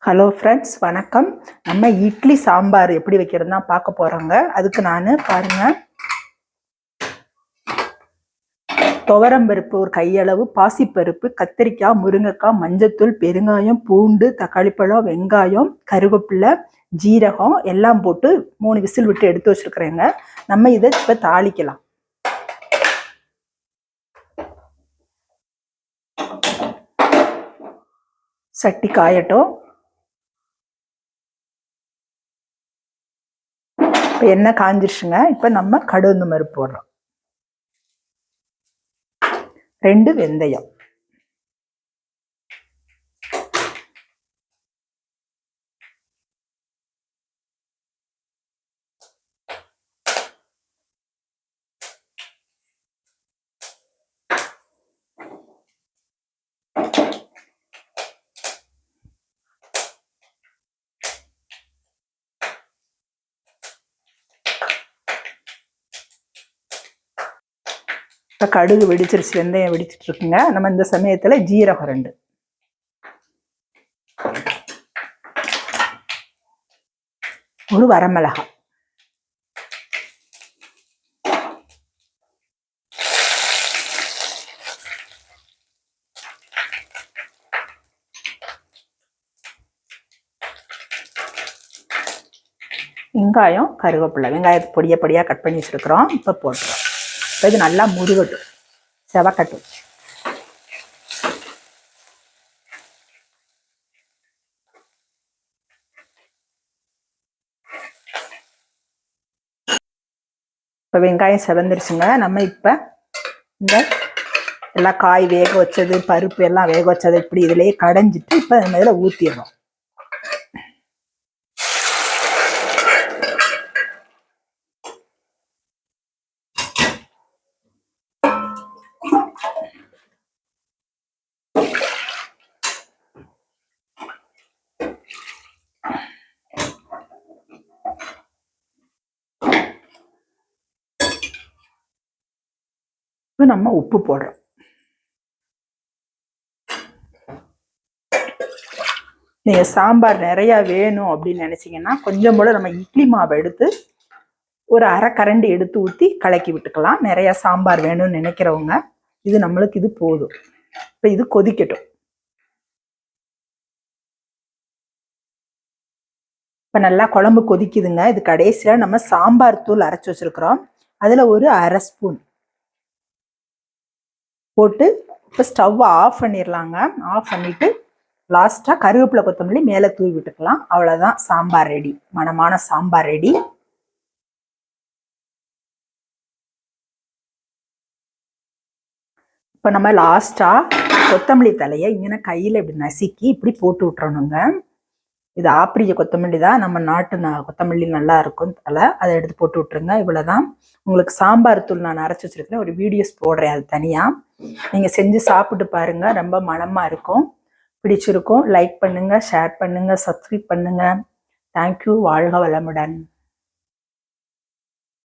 Hello friends, வணக்கம். நம்ம இட்லி சாம்பார் எப்படி வைக்கிறது தான் பார்க்க போகிறோங்க. அதுக்கு நான் பாருங்கள், துவரம்பருப்பு ஒரு கையளவு, பாசிப்பருப்பு, கத்திரிக்காய், முருங்கைக்காய், மஞ்சத்தூள், பெருங்காயம், பூண்டு, தக்காளிப்பழம், வெங்காயம், கருவேப்பிலை, ஜீரகம் எல்லாம் போட்டு 3 விசில் விட்டு எடுத்து வச்சுருக்குறேங்க. நம்ம இதை இப்போ தாளிக்கலாம். சட்டி காயட்டும். இப்போ எண்ணெய் காஞ்சிருச்சுங்க. இப்போ நம்ம கடுகு பருப்பு போடுறோம். 2 வெந்தயம், இப்போ கடுகு வெடிச்சிருச்சு, வெந்தயம் வெடிச்சிட்டு இருக்குங்க. நம்ம இந்த சமயத்தில் ஜீரகம் 2, ஒரு வரமிளகாய், வெங்காயம், கருவேப்பிலை. வெங்காயத்தை பொடியாக கட் பண்ணி வச்சுருக்குறோம். இப்போ போட்டுறோம். இப்போ இது நல்லா முருகட்டும், செவக்கட்டும். இப்போ வெங்காயம் செவந்துருச்சுங்க. நம்ம இப்போ இந்த எல்லா காய் வேக வச்சது, பருப்பு எல்லாம் வேக வச்சது இப்படி இதுலேயே கடைஞ்சிட்டு இப்போ நம்ம இதில் ஊற்றிடுறோம். இப்போ நம்ம உப்பு போடுறோம். நீங்கள் சாம்பார் நிறையா வேணும் அப்படின்னு நினச்சிங்கன்னா கொஞ்சம் போல் நம்ம இட்லி மாவை எடுத்து ஒரு அரை கரண்டி எடுத்து ஊற்றி கலக்கி விட்டுக்கலாம். நிறையா சாம்பார் வேணும்னு நினைக்கிறவங்க இது நம்மளுக்கு இது போதும். இப்போ இது கொதிக்கட்டும். இப்போ நல்லா குழம்பு கொதிக்குதுங்க. இது கடைசியாக நம்ம சாம்பார் தூள் அரைச்சி வச்சுருக்குறோம். அதில் ஒரு அரை ஸ்பூன் போட்டு இப்போ ஸ்டவ்வை ஆஃப் பண்ணிடலாங்க. ஆஃப் பண்ணிவிட்டு லாஸ்ட்டாக கருவேப்பிலை, கொத்தமல்லி மேலே தூவி விட்டுக்கலாம். அவ்வளோதான், சாம்பார் ரெடி. மணமான சாம்பார் ரெடி. இப்போ நம்ம லாஸ்ட்டாக கொத்தமல்லி தலையை இங்கே கையில் இப்படி நசுக்கி இப்படி போட்டு விட்டுறணுங்க. இது ஆப்பிரிய கொத்தமல்லி தான், நம்ம நாட்டு கொத்தமல்லி நல்லா இருக்கும் தலை. அதை எடுத்து போட்டு விட்டுருங்க. இவ்வளோதான். உங்களுக்கு சாம்பார் தூள் நான் அரைச்சி வச்சுருக்கேன், ஒரு வீடியோஸ் போடுறேன் அது தனியாக. நீங்கள் செஞ்சு சாப்பிட்டு பாருங்கள், ரொம்ப மணமாக இருக்கும். பிடிச்சிருக்கும். லைக் பண்ணுங்கள், ஷேர் பண்ணுங்கள், சப்ஸ்கிரைப் பண்ணுங்கள். தேங்க்யூ. வாழ்க வளமுடன்.